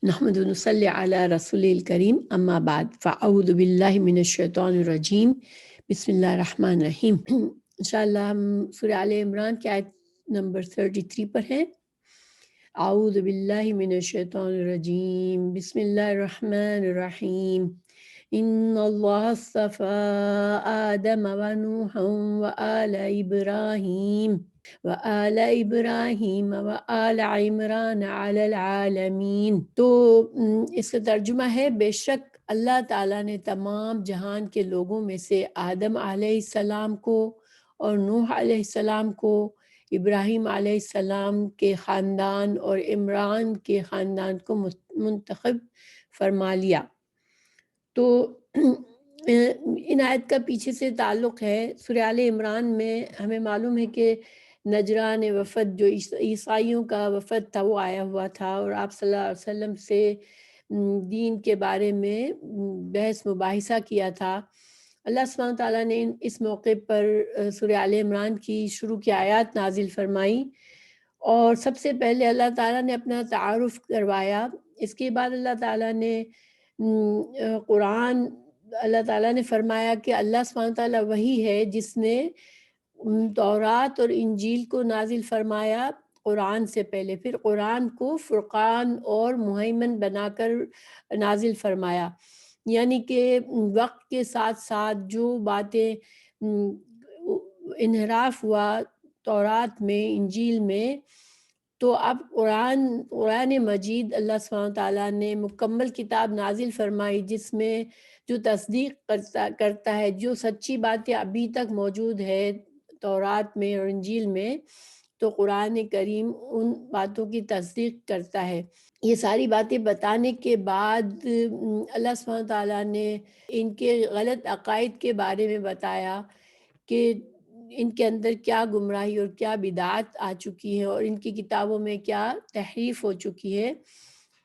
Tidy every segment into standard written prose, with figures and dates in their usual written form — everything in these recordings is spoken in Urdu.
نحمد و نصلی علی رسول الکریم اما بعد فاعوذ باللہ من الشیطان الرجیم بسم اللہ الرحمن الرحیم۔ انشاءاللہ ہم سورہ آل عمران کی آیت نمبر 33 پر ہیں۔ اعوذ باللہ من الشیطان الرجیم بسم اللہ الرحمن الرحیم۔ ان اللہ اصطفى آدم ونوحا وآل ابراہیم وآل ابراہیم وآل عمران علی العالمین۔ تو اس کا ترجمہ ہے بے شک اللہ تعالیٰ نے تمام جہان کے لوگوں میں سے آدم علیہ السلام کو اور نوح علیہ السلام کو، ابراہیم علیہ السلام کے خاندان اور عمران کے خاندان کو منتخب فرما لیا۔ تو ان آیت کا پیچھے سے تعلق ہے سورہ آل عمران میں۔ ہمیں معلوم ہے کہ نجران وفد، جو عیسائیوں کا وفد تھا، وہ آیا ہوا تھا اور آپ صلی اللہ علیہ وسلم سے دین کے بارے میں بحث مباحثہ کیا تھا۔ اللہ سبحانہ تعالیٰ نے اس موقع پر سورہ آل عمران کی شروع کی آیات نازل فرمائی اور سب سے پہلے اللہ تعالیٰ نے اپنا تعارف کروایا۔ اس کے بعد اللہ تعالیٰ نے قرآن، اللہ تعالیٰ نے فرمایا کہ اللہ سبحانہ تعالیٰ وہی ہے جس نے تورات اور انجیل کو نازل فرمایا قرآن سے پہلے، پھر قرآن کو فرقان اور مہیمن بنا کر نازل فرمایا۔ یعنی کہ وقت کے ساتھ ساتھ جو باتیں انحراف ہوا تورات میں، انجیل میں، تو اب قرآن مجید اللہ سبحانہ تعالیٰ نے مکمل کتاب نازل فرمائی جس میں جو تصدیق کرتا ہے، جو سچی باتیں ابھی تک موجود ہے تورات میں اور انجیل میں، تو قرآن کریم ان باتوں کی تصدیق کرتا ہے۔ یہ ساری باتیں بتانے کے بعد اللہ سبحانہ تعالیٰ نے ان کے غلط عقائد کے بارے میں بتایا کہ ان کے اندر کیا گمراہی اور کیا بدعات آ چکی ہے اور ان کی کتابوں میں کیا تحریف ہو چکی ہے۔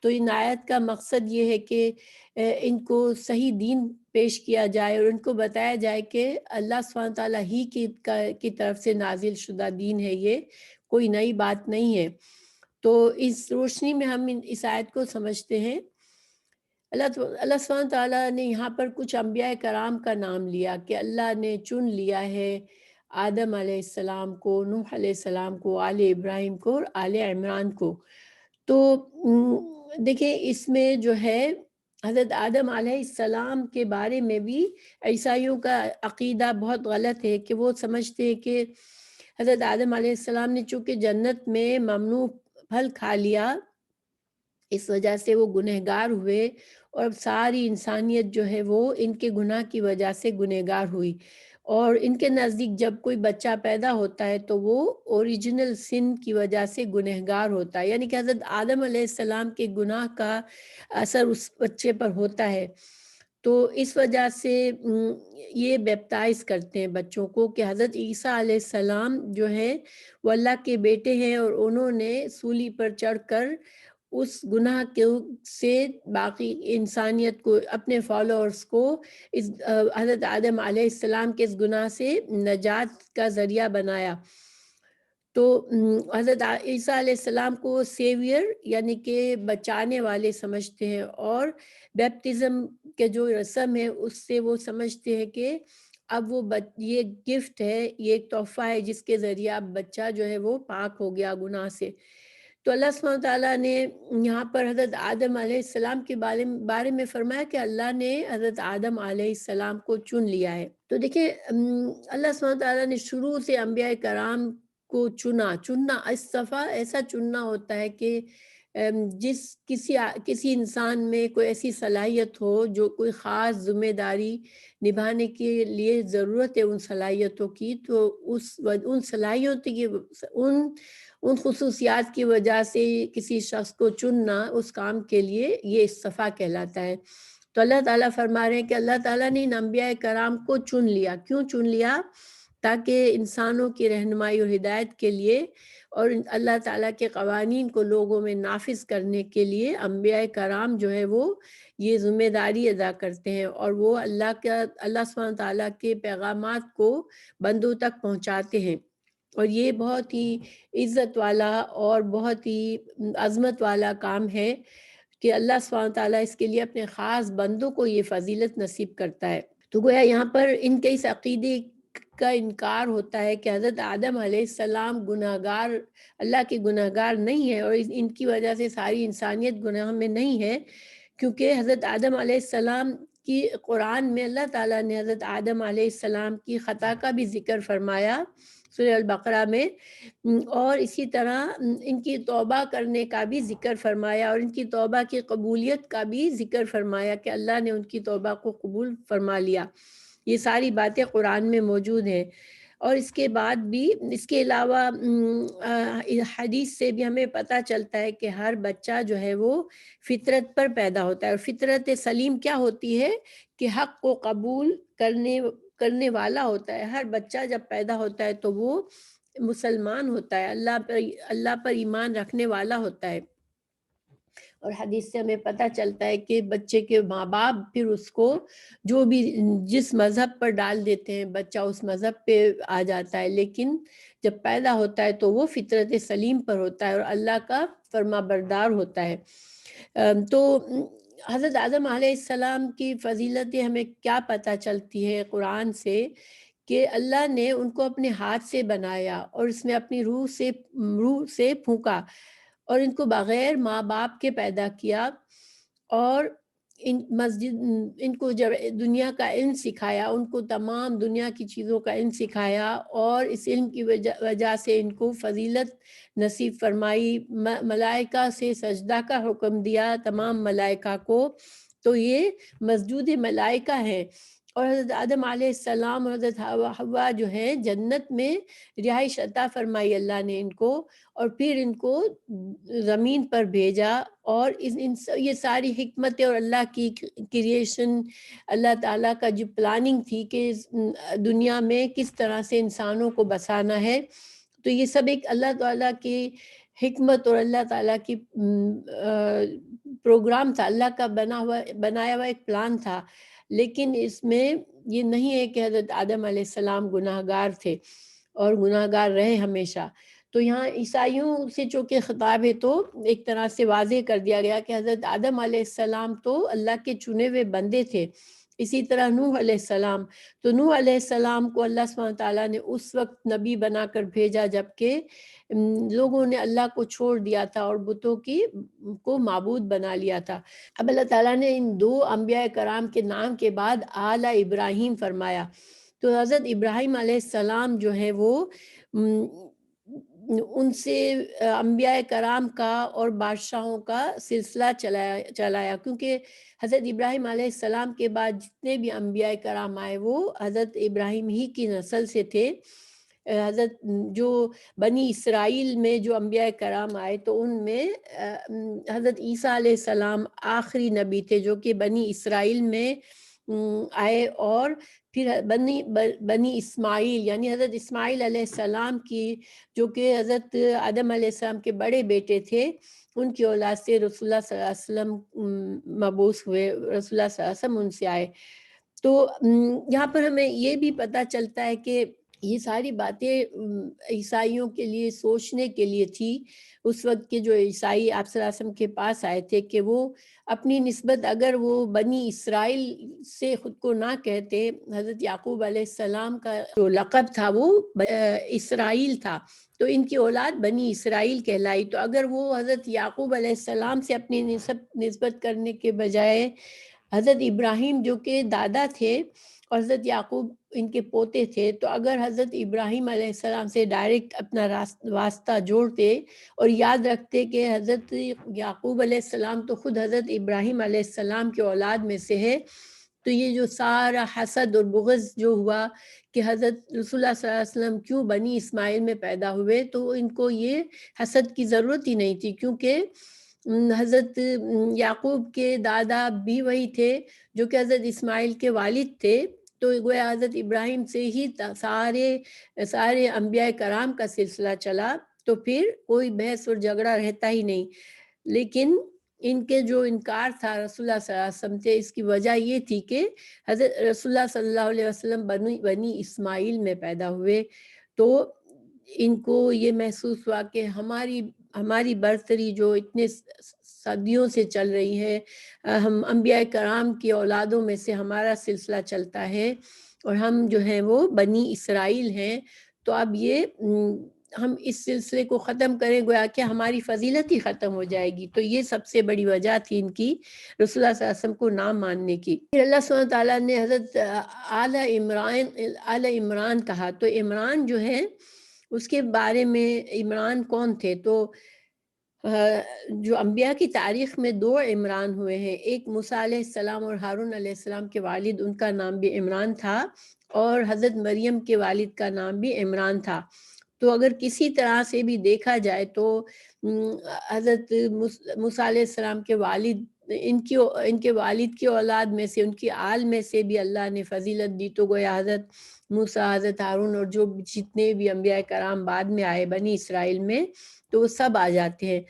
تو ان آیت کا مقصد یہ ہے کہ ان کو صحیح دین پیش کیا جائے اور ان کو بتایا جائے کہ اللہ سبحانہ تعالیٰ ہی کی طرف سے نازل شدہ دین ہے، یہ کوئی نئی بات نہیں ہے۔ تو اس روشنی میں ہم اس آیت کو سمجھتے ہیں۔ اللہ سبحانہ تعالیٰ نے یہاں پر کچھ انبیاء کرام کا نام لیا کہ اللہ نے چن لیا ہے آدم علیہ السلام کو، نوح علیہ السلام کو، آل ابراہیم کو اور آل عمران کو۔ تو دیکھیں اس میں جو ہے حضرت آدم علیہ السلام کے بارے میں بھی عیسائیوں کا عقیدہ بہت غلط ہے کہ وہ سمجھتے ہیں کہ حضرت آدم علیہ السلام نے چونکہ جنت میں ممنوع پھل کھا لیا، اس وجہ سے وہ گنہگار ہوئے اور اب ساری انسانیت جو ہے وہ ان کے گناہ کی وجہ سے گنہگار ہوئی۔ اور ان کے نزدیک جب کوئی بچہ پیدا ہوتا ہے تو وہ اوریجنل سن کی وجہ سے گنہگار ہوتا ہے، یعنی کہ حضرت آدم علیہ السلام کے گناہ کا اثر اس بچے پر ہوتا ہے۔ تو اس وجہ سے یہ بیپتائز کرتے ہیں بچوں کو کہ حضرت عیسیٰ علیہ السلام جو ہے وہ اللہ کے بیٹے ہیں اور انہوں نے سولی پر چڑھ کر اس گناہ سے باقی انسانیت کو، اپنے فالوورز کو اس حضرت آدم علیہ السلام کے اس گناہ سے نجات کا ذریعہ بنایا۔ تو حضرت عیسیٰ علیہ السلام کو سیویئر یعنی کہ بچانے والے سمجھتے ہیں، اور بیپٹزم کے جو رسم ہے اس سے وہ سمجھتے ہیں کہ اب وہ یہ گفٹ ہے، یہ ایک تحفہ ہے جس کے ذریعہ اب بچہ جو ہے وہ پاک ہو گیا گناہ سے۔ تو اللہ سبحانہ تعالیٰ نے یہاں پر حضرت آدم علیہ السلام کے بارے میں فرمایا کہ اللہ نے حضرت آدم علیہ السلام کو چن لیا ہے۔ تو دیکھیں اللہ سبحانہ تعالیٰ نے شروع سے انبیاء کرام کو چننا اصطفیٰ ایسا چننا ہوتا ہے کہ کسی انسان میں کوئی ایسی صلاحیت ہو جو کوئی خاص ذمہ داری نبھانے کے لیے ضرورت ہے ان صلاحیتوں کی، تو ان صلاحیتوں کی ان خصوصیات کی وجہ سے کسی شخص کو چننا اس کام کے لیے، یہ اصطفیٰ کہلاتا ہے۔ تو اللہ تعالیٰ فرما رہے ہیں کہ اللہ تعالیٰ نے ان انبیاء کرام کو چن لیا۔ کیوں چن لیا؟ تاکہ انسانوں کی رہنمائی اور ہدایت کے لیے اور اللہ تعالیٰ کے قوانین کو لوگوں میں نافذ کرنے کے لیے انبیاء کرام جو ہے وہ یہ ذمہ داری ادا کرتے ہیں، اور وہ اللہ سبحانہ تعالیٰ کے پیغامات کو بندوں تک پہنچاتے ہیں۔ اور یہ بہت ہی عزت والا اور بہت ہی عظمت والا کام ہے، کہ اللہ سبحانہ تعالیٰ اس کے لیے اپنے خاص بندوں کو یہ فضیلت نصیب کرتا ہے۔ تو گویا یہاں پر ان کے اس عقیدے کا انکار ہوتا ہے کہ حضرت آدم علیہ السلام گناہگار، اللہ کے گناہگار نہیں ہے، اور ان کی وجہ سے ساری انسانیت گناہ میں نہیں ہے، کیونکہ حضرت آدم علیہ السلام کی قرآن میں اللہ تعالیٰ نے حضرت آدم علیہ السلام کی خطا کا بھی ذکر فرمایا سورہ البقرہ میں، اور اسی طرح ان کی توبہ کرنے کا بھی ذکر فرمایا، اور ان کی توبہ کی قبولیت کا بھی ذکر فرمایا کہ اللہ نے ان کی توبہ کو قبول فرما لیا۔ یہ ساری باتیں قرآن میں موجود ہیں۔ اور اس کے بعد بھی اس کے علاوہ حدیث سے بھی ہمیں پتہ چلتا ہے کہ ہر بچہ جو ہے وہ فطرت پر پیدا ہوتا ہے، اور فطرت سلیم کیا ہوتی ہے کہ حق کو قبول کرنے والا ہوتا ہے۔ ہر بچہ جب پیدا ہوتا ہے تو وہ مسلمان ہوتا ہے، اللہ پر ایمان رکھنے والا ہوتا ہے۔ اور حدیث سے ہمیں پتہ چلتا ہے کہ بچے کے ماں باپ پھر اس کو جو بھی جس مذہب پر ڈال دیتے ہیں بچہ اس مذہب پہ آ جاتا ہے، لیکن جب پیدا ہوتا ہے تو وہ فطرت سلیم پر ہوتا ہے اور اللہ کا فرما بردار ہوتا ہے۔ تو حضرت آدم علیہ السلام کی فضیلتیں ہمیں کیا پتہ چلتی ہے قرآن سے کہ اللہ نے ان کو اپنے ہاتھ سے بنایا اور اس میں اپنی روح سے پھونکا، اور ان کو بغیر ماں باپ کے پیدا کیا، اور ان کو جب دنیا کا علم سکھایا، ان کو تمام دنیا کی چیزوں کا علم سکھایا، اور اس علم کی وجہ سے ان کو فضیلت نصیب فرمائی، ملائکہ سے سجدہ کا حکم دیا تمام ملائکہ کو، تو یہ مسجود ملائکہ ہیں۔ اور حضرت آدم علیہ السلام اور حضرت حوا جو ہیں جنت میں رہائش عطا فرمائی اللہ نے ان کو، اور پھر ان کو زمین پر بھیجا، اور یہ ساری حکمتیں اور اللہ کی کریشن، اللہ تعالیٰ کا جو پلاننگ تھی کہ دنیا میں کس طرح سے انسانوں کو بسانا ہے، تو یہ سب ایک اللہ تعالیٰ کی حکمت اور اللہ تعالیٰ کی پروگرام تھا، اللہ کا بنایا ہوا ایک پلان تھا۔ لیکن اس میں یہ نہیں ہے کہ حضرت آدم علیہ السلام گناہ گار تھے اور گناہ گار رہے ہمیشہ۔ تو یہاں عیسائیوں سے چونکہ خطاب ہے تو ایک طرح سے واضح کر دیا گیا کہ حضرت آدم علیہ السلام تو اللہ کے چنے ہوئے بندے تھے۔ اسی طرح نوح علیہ السلام، تو نوح علیہ السلام کو اللہ سبحانہ تعالیٰ نے اس وقت نبی بنا کر بھیجا جبکہ لوگوں نے اللہ کو چھوڑ دیا تھا اور بتوں کو معبود بنا لیا تھا۔ اب اللہ تعالیٰ نے ان دو انبیاء کرام کے نام کے بعد آل ابراہیم فرمایا، تو حضرت ابراہیم علیہ السلام جو ہے وہ ان سے انبیاء کرام کا اور بادشاہوں کا سلسلہ چلایا، کیونکہ حضرت ابراہیم علیہ السلام کے بعد جتنے بھی انبیاء کرام آئے وہ حضرت ابراہیم ہی کی نسل سے تھے۔ حضرت جو بنی اسرائیل میں جو انبیاء کرام آئے تو ان میں حضرت عیسیٰ علیہ السلام آخری نبی تھے جو کہ بنی اسرائیل میں آئے، اور پھر بنی اسماعیل یعنی حضرت اسماعیل علیہ السلام کی جو کہ حضرت آدم علیہ السلام کے بڑے بیٹے تھے، ان کی اولاد سے رسول اللہ صلی اللہ علیہ وسلم مبعوث ہوئے، رسول اللہ صلی اللہ علیہ وسلم ان سے آئے۔ تو یہاں پر ہمیں یہ بھی پتہ چلتا ہے کہ یہ ساری باتیں عیسائیوں کے لیے سوچنے کے لیے تھی۔ اس وقت کے جو عیسائی آپ صلی اللہ علیہ وسلم کے پاس آئے تھے کہ وہ اپنی نسبت اگر وہ بنی اسرائیل سے خود کو نہ کہتے، حضرت یعقوب علیہ السلام کا جو لقب تھا وہ اسرائیل تھا، تو ان کی اولاد بنی اسرائیل کہلائی۔ تو اگر وہ حضرت یعقوب علیہ السلام سے اپنی نسبت کرنے کے بجائے حضرت ابراہیم جو کہ دادا تھے اور حضرت یعقوب ان کے پوتے تھے، تو اگر حضرت ابراہیم علیہ السلام سے ڈائریکٹ اپنا واسطہ جوڑتے اور یاد رکھتے کہ حضرت یعقوب علیہ السلام تو خود حضرت ابراہیم علیہ السلام کے اولاد میں سے ہے، تو یہ جو سارا حسد اور بغض جو ہوا کہ حضرت رسول اللہ صلی اللہ علیہ وسلم کیوں بنی اسماعیل میں پیدا ہوئے، تو ان کو یہ حسد کی ضرورت ہی نہیں تھی، کیونکہ حضرت یعقوب کے دادا بھی وہی تھے جو کہ حضرت اسماعیل کے والد تھے، تو گویا حضرت ابراہیم سے ہی سارے انبیاء کرام کا سلسلہ چلا، تو پھر کوئی بحث اور جھگڑا رہتا ہی نہیں۔ لیکن ان کے جو انکار تھا رسول اللہ صلی اللہ علیہ وسلم سے، اس کی وجہ یہ تھی کہ حضرت رسول اللہ صلی اللہ علیہ وسلم بنی اسماعیل میں پیدا ہوئے، تو ان کو یہ محسوس ہوا کہ ہماری ہماری برتری جو اتنے صدیوں سے چل رہی ہے، ہم انبیاء کرام کی اولادوں میں سے ہمارا سلسلہ چلتا ہے اور ہم جو ہیں وہ بنی اسرائیل ہیں، تو اب یہ ہم اس سلسلے کو ختم کریں گویا کہ ہماری فضیلت ہی ختم ہو جائے گی۔ تو یہ سب سے بڑی وجہ تھی ان کی رسول اللہ صلی اللہ علیہ وسلم کو نہ ماننے کی۔ پھر اللہ سبحانہ تعالیٰ نے حضرت آل عمران کہا، تو عمران جو ہے اس کے بارے میں عمران کون تھے؟ تو جو انبیاء کی تاریخ میں 2 عمران ہوئے ہیں، ایک موسیٰ علیہ السلام اور ہارون علیہ السلام کے والد، ان کا نام بھی عمران تھا، اور حضرت مریم کے والد کا نام بھی عمران تھا۔ تو اگر کسی طرح سے بھی دیکھا جائے تو حضرت موسیٰ علیہ السلام کے والد، ان کے والد کی اولاد میں سے، ان کی آل میں سے بھی اللہ نے فضیلت دی، تو گویا حضرت موسیٰ، حضرت ہارون اور جو جتنے بھی انبیاء کرام بعد میں آئے بنی اسرائیل میں، تو وہ سب آ جاتے ہیں۔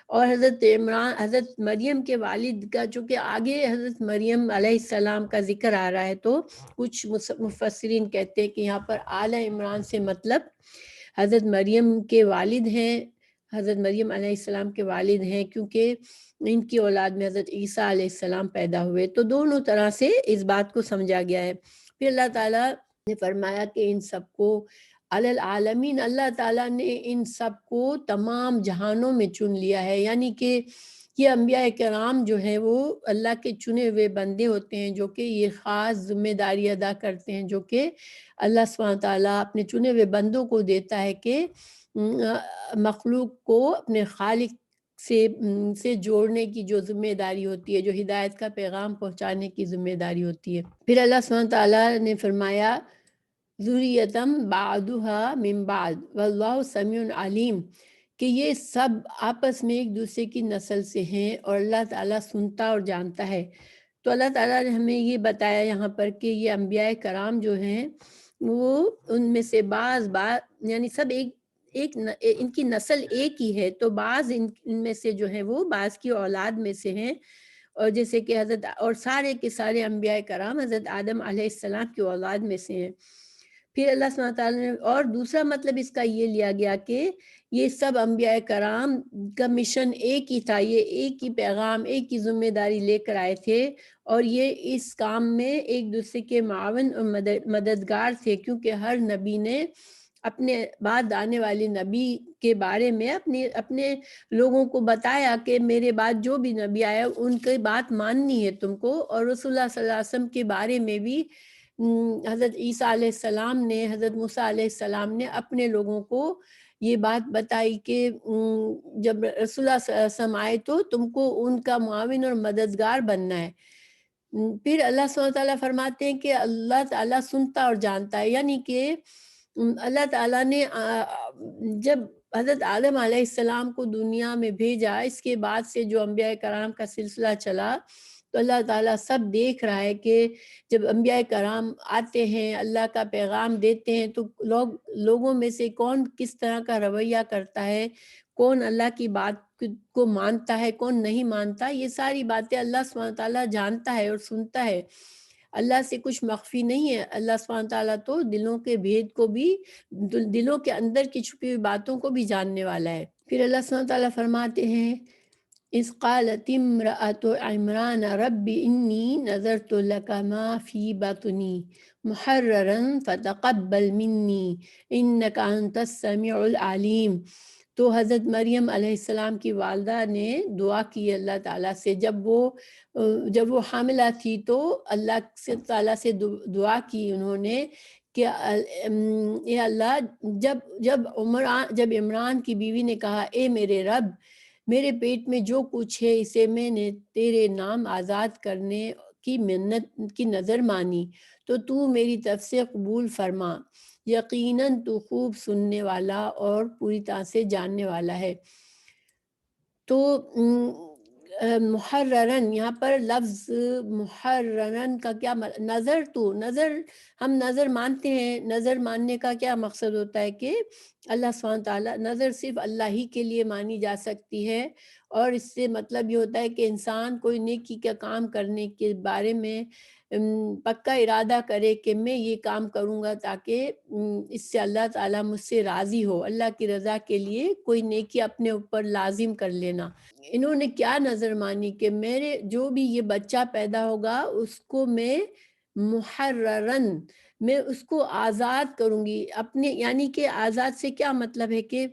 اور حضرت عمران، حضرت مریم کے والد کا چونکہ آگے حضرت مریم علیہ السلام کا ذکر آ رہا ہے، تو کچھ مفسرین کہتے ہیں کہ یہاں پر آل عمران سے مطلب حضرت مریم کے والد ہیں، حضرت مریم علیہ السلام کے والد ہیں، کیونکہ ان کی اولاد میں حضرت عیسیٰ علیہ السلام پیدا ہوئے۔ تو دونوں طرح سے اس بات کو سمجھا گیا ہے۔ پھر اللہ تعالیٰ نے فرمایا کہ ان سب کو علی العالمین، اللہ تعالیٰ نے ان سب کو تمام جہانوں میں چن لیا ہے، یعنی کہ یہ انبیاء کرام جو ہیں وہ اللہ کے چنے ہوئے بندے ہوتے ہیں، جو کہ یہ خاص ذمہ داری ادا کرتے ہیں جو کہ اللہ سبحانہ تعالیٰ اپنے چنے ہوئے بندوں کو دیتا ہے کہ مخلوق کو اپنے خالق سے جوڑنے کی جو ذمہ داری ہوتی ہے، جو ہدایت کا پیغام پہنچانے کی ذمہ داری ہوتی ہے۔ پھر اللہ سبحانہ تعالیٰ نے فرمایا ذریتم بعدها من بعد واللہ سمیع علیم، کہ یہ سب آپس میں ایک دوسرے کی نسل سے ہیں اور اللہ تعالیٰ سنتا اور جانتا ہے۔ تو اللہ تعالیٰ نے ہمیں یہ بتایا یہاں پر کہ یہ انبیاء کرام جو ہیں وہ ان میں سے بعض یعنی سب ان کی نسل ایک ہی ہے، تو بعض ان میں سے جو ہیں وہ بعض کی اولاد میں سے ہیں، اور جیسے کہ حضرت اور سارے کے سارے انبیاء کرام حضرت آدم علیہ السلام کی اولاد میں سے ہیں۔ پھر اللہ سبحانہ تعالیٰ نے اور دوسرا مطلب اس کا یہ لیا گیا کہ یہ سب انبیاء کرام کا مشن ایک ہی تھا، یہ ایک ہی پیغام، ایک ہی ذمہ داری لے کر آئے تھے، اور یہ اس کام میں ایک دوسرے کے معاون اور مددگار تھے، کیونکہ ہر نبی نے اپنے بعد آنے والے نبی کے بارے میں اپنے لوگوں کو بتایا کہ میرے بعد جو بھی نبی آیا ان کی بات ماننی ہے تم کو۔ اور رسول اللہ صلی اللہ علیہ وسلم کے بارے میں بھی حضرت عیسیٰ علیہ السلام نے، حضرت موسیٰ علیہ السلام نے اپنے لوگوں کو یہ بات بتائی کہ جب رسول اللہ صلی اللہ علیہ وسلم آئے تو تم کو ان کا معاون اور مددگار بننا ہے۔ پھر اللہ سبحانہ تعالیٰ فرماتے ہیں کہ اللہ تعالیٰ سنتا اور جانتا ہے، یعنی کہ اللہ تعالیٰ نے جب حضرت آدم علیہ السلام کو دنیا میں بھیجا، اس کے بعد سے جو انبیاء کرام کا سلسلہ چلا، تو اللہ تعالیٰ سب دیکھ رہا ہے کہ جب انبیاء کرام آتے ہیں، اللہ کا پیغام دیتے ہیں، تو لوگوں میں سے کون کس طرح کا رویہ کرتا ہے، کون اللہ کی بات کو مانتا ہے، کون نہیں مانتا، یہ ساری باتیں اللہ سبحانہ تعالیٰ جانتا ہے اور سنتا ہے۔ اللہ سے کچھ مخفی نہیں ہے، اللہ سبحانہ تعالیٰ تو دلوں کے بھید کو بھی، دلوں کے اندر کی چھپی ہوئی باتوں کو بھی جاننے والا ہے۔ پھر اللہ سبحانہ تعالیٰ فرماتے ہیں اِذْ قَالَتِ امْرَأَتُ عِمْرَانَ رَبِّ إِنِّي نَذَرْتُ لَكَ مَا فِي بَطْنِي مُحَرَّرًا فَتَقَبَّلْ مِنِّي إِنَّكَ أَنْتَ السَّمِيعُ الْعَلِيمُ۔ تو حضرت مریم علیہ السلام کی والدہ نے دعا کی اللہ تعالیٰ سے، جب وہ حاملہ تھی تو اللہ تعالیٰ سے دعا کی انہوں نے کہ اے اللہ، جب عمران کی بیوی نے کہا اے میرے رب، میرے پیٹ میں جو کچھ ہے اسے میں نے تیرے نام آزاد کرنے کی منت کی نظر مانی، تو میری طرف سے قبول فرما، یقیناً تو خوب سننے والا اور پوری طرح سے جاننے والا ہے۔ تو محررن، یہاں پر لفظ محررن کا کیا نظر ہم نظر مانتے ہیں، نظر ماننے کا کیا مقصد ہوتا ہے کہ اللہ سبحانہ تعالیٰ، نظر صرف اللہ ہی کے لیے مانی جا سکتی ہے، اور اس سے مطلب یہ ہوتا ہے کہ انسان کوئی نیکی کا کام کرنے کے بارے میں پکا ارادہ کرے کہ میں یہ کام کروں گا تاکہ اس سے اللہ تعالیٰ مجھ سے راضی ہو، اللہ کی رضا کے لیے کوئی نیکی اپنے اوپر لازم کر لینا۔ انہوں نے کیا نظر مانی کہ میرے جو بھی یہ بچہ پیدا ہوگا اس کو میں محررن، میں اس کو آزاد کروں گی اپنے، یعنی کہ آزاد سے کیا مطلب ہے کہ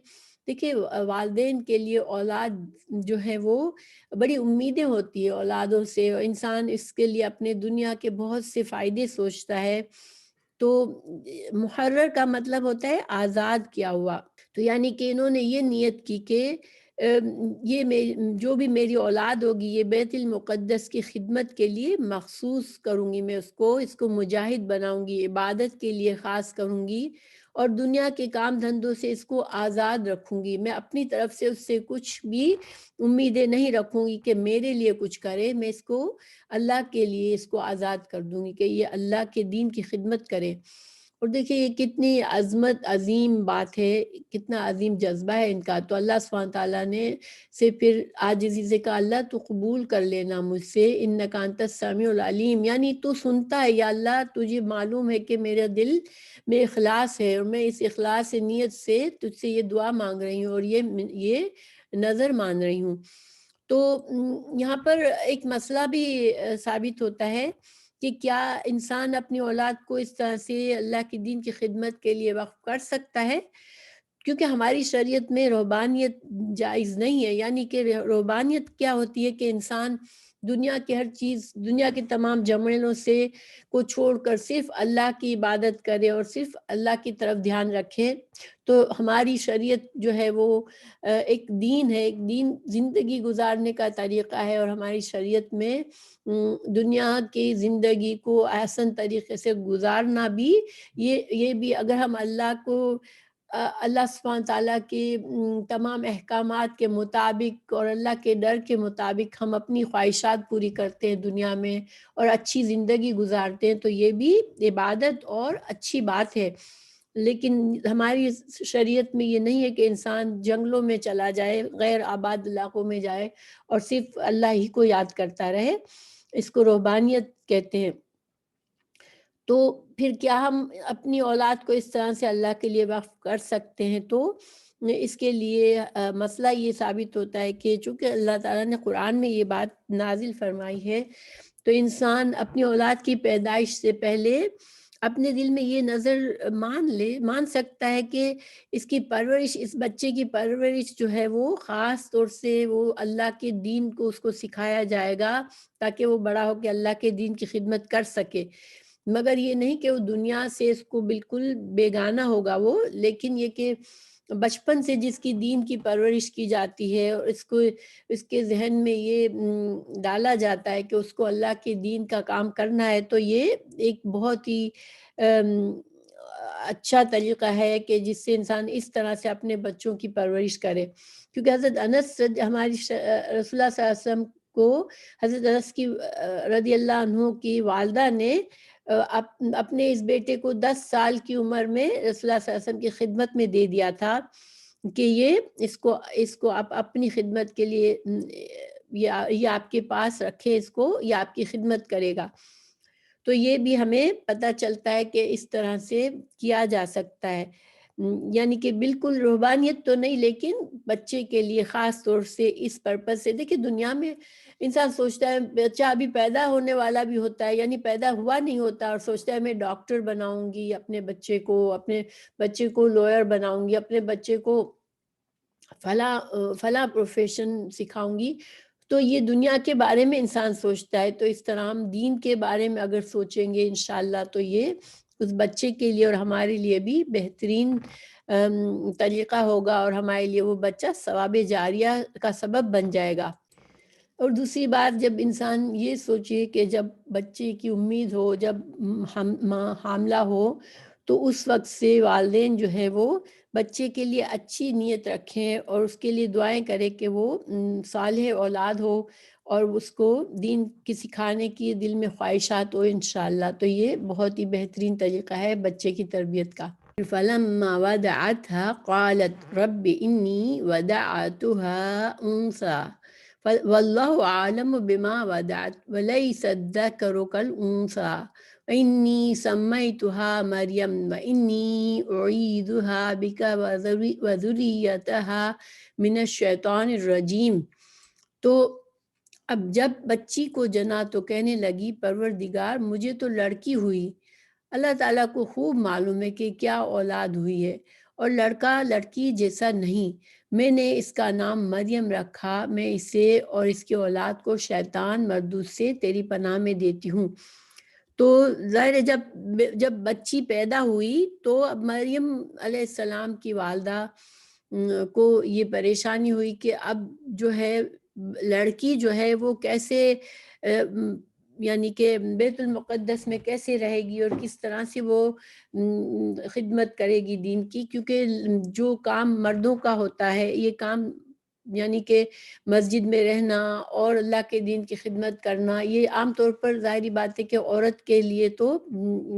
دیکھیے والدین کے لیے اولاد جو ہے وہ بڑی امیدیں ہوتی ہے اولادوں سے، اور انسان اس کے لیے اپنے دنیا کے بہت سے فائدے سوچتا ہے، تو محرر کا مطلب ہوتا ہے آزاد کیا ہوا۔ تو یعنی کہ انہوں نے یہ نیت کی کہ یہ جو بھی میری اولاد ہوگی یہ بیت المقدس کی خدمت کے لیے مخصوص کروں گی، میں اس کو مجاہد بناؤں گی، عبادت کے لیے خاص کروں گی، اور دنیا کے کام دھندوں سے اس کو آزاد رکھوں گی۔ میں اپنی طرف سے اس سے کچھ بھی امیدیں نہیں رکھوں گی کہ میرے لیے کچھ کرے، میں اس کو اللہ کے لیے اس کو آزاد کر دوں گی کہ یہ اللہ کے دین کی خدمت کرے۔ اور دیکھیے یہ کتنی عظیم بات ہے، کتنا عظیم جذبہ ہے ان کا۔ تو اللہ سبحانہ تعالیٰ نے سے پھر عاجزی سے کہا اللہ تو قبول کر لینا مجھ سے، انک انت السمیع العلیم، یعنی تو سنتا ہے یا اللہ، تجھے معلوم ہے کہ میرا دل میں اخلاص ہے، اور میں اس اخلاص نیت سے تجھ سے یہ دعا مانگ رہی ہوں اور یہ نظر مان رہی ہوں۔ تو یہاں پر ایک مسئلہ بھی ثابت ہوتا ہے کہ کیا انسان اپنی اولاد کو اس طرح سے اللہ کے دین کی خدمت کے لیے وقف کر سکتا ہے؟ کیونکہ ہماری شریعت میں رہبانیت جائز نہیں ہے، یعنی کہ رہبانیت کیا ہوتی ہے کہ انسان دنیا کی ہر چیز، دنیا کے تمام جھمیلوں سے کو چھوڑ کر صرف اللہ کی عبادت کرے اور صرف اللہ کی طرف دھیان رکھے۔ تو ہماری شریعت جو ہے وہ ایک دین ہے، ایک دین زندگی گزارنے کا طریقہ ہے، اور ہماری شریعت میں دنیا کی زندگی کو احسن طریقے سے گزارنا بھی، یہ بھی اگر ہم اللہ کو اللہ سبحانہ تعالیٰ کے تمام احکامات کے مطابق اور اللہ کے ڈر کے مطابق ہم اپنی خواہشات پوری کرتے ہیں دنیا میں اور اچھی زندگی گزارتے ہیں، تو یہ بھی عبادت اور اچھی بات ہے۔ لیکن ہماری شریعت میں یہ نہیں ہے کہ انسان جنگلوں میں چلا جائے، غیر آباد علاقوں میں جائے اور صرف اللہ ہی کو یاد کرتا رہے، اس کو رہبانیت کہتے ہیں۔ تو پھر کیا ہم اپنی اولاد کو اس طرح سے اللہ کے لیے وقف کر سکتے ہیں؟ تو اس کے لیے مسئلہ یہ ثابت ہوتا ہے کہ چونکہ اللہ تعالیٰ نے قرآن میں یہ بات نازل فرمائی ہے، تو انسان اپنی اولاد کی پیدائش سے پہلے اپنے دل میں یہ نظر مان سکتا ہے کہ اس کی پرورش، اس بچے کی پرورش جو ہے وہ خاص طور سے وہ اللہ کے دین کو اس کو سکھایا جائے گا تاکہ وہ بڑا ہو کے اللہ کے دین کی خدمت کر سکے، مگر یہ نہیں کہ وہ دنیا سے اس کو بالکل بیگانہ ہوگا وہ، لیکن یہ کہ بچپن سے جس کی دین کی پرورش کی جاتی ہے اور اس کے ذہن میں یہ ڈالا جاتا ہے کہ اس کو اللہ کے دین کا کام کرنا ہے، تو یہ ایک بہت ہی اچھا طریقہ ہے کہ جس سے انسان اس طرح سے اپنے بچوں کی پرورش کرے۔ کیونکہ حضرت انس ہماری رسول اللہ صلی اللہ علیہ وسلم کو، حضرت انس کی رضی اللہ عنہ کی والدہ نے اپنے اس بیٹے کو 10 سال کی عمر میں رسول اللہ صلی اللہ علیہ وسلم کی خدمت میں دے دیا تھا کہ یہ اس کو آپ اپنی خدمت کے لیے یہ آپ کے پاس رکھے، اس کو یہ آپ کی خدمت کرے گا۔ تو یہ بھی ہمیں پتہ چلتا ہے کہ اس طرح سے کیا جا سکتا ہے، یعنی کہ بالکل رہبانیت تو نہیں، لیکن بچے کے لیے خاص طور سے اس پرپس سے۔ دیکھیں دنیا میں انسان سوچتا ہے، بچہ ابھی پیدا ہونے والا بھی ہوتا ہے، یعنی پیدا ہوا نہیں ہوتا، اور سوچتا ہے میں ڈاکٹر بناؤں گی اپنے بچے کو لوئر بناؤں گی، اپنے بچے کو فلاں پروفیشن سکھاؤں گی۔ تو یہ دنیا کے بارے میں انسان سوچتا ہے، تو اس طرح ہم دین کے بارے میں اگر سوچیں گے انشاءاللہ تو یہ اس بچے کے لیے اور ہمارے لیے بھی بہترین طریقہ ہوگا، اور ہمارے لیے وہ بچہ ثواب جاریہ کا سبب بن جائے گا۔ اور دوسری بات، جب انسان یہ سوچے کہ جب بچے کی امید ہو، جب حاملہ ہو، تو اس وقت سے والدین جو ہے وہ بچے کے لیے اچھی نیت رکھیں اور اس کے لیے دعائیں کریں کہ وہ صالح اولاد ہو اور اس کو دین کی سکھانے کی دل میں خواہشات ہو انشاءاللہ۔ تو یہ بہت ہی بہترین طریقہ ہے بچے کی تربیت کا۔ فَلَمَّا وَدَعَتْهَا قَالَتْ رَبِّ إِنِّي وَدَعْتُهَا أُنثَىٰ واللہ عالم بما ودعت ولیس الذکر کالانثی وانی سمیتها مریم وانی اعیذها بک وذریتها من الشیطان الرجیم۔ تو اب جب بچی کو جنا تو کہنے لگی پروردگار مجھے تو لڑکی ہوئی، اللہ تعالیٰ کو خوب معلوم ہے کہ کیا اولاد ہوئی ہے، اور لڑکا لڑکی جیسا نہیں، میں نے اس کا نام مریم رکھا، میں اسے اور اس کی اولاد کو شیطان مردود سے تیری پناہ میں دیتی ہوں۔ تو ظاہر ہے جب بچی پیدا ہوئی تو اب مریم علیہ السلام کی والدہ کو یہ پریشانی ہوئی کہ اب جو ہے لڑکی جو ہے وہ کیسے یعنی کہ بیت المقدس میں کیسے رہے گی اور کس طرح سے وہ خدمت کرے گی دین کی، کیونکہ جو کام مردوں کا ہوتا ہے یہ کام یعنی کہ مسجد میں رہنا اور اللہ کے دین کی خدمت کرنا، یہ عام طور پر ظاہری بات ہے کہ عورت کے لیے تو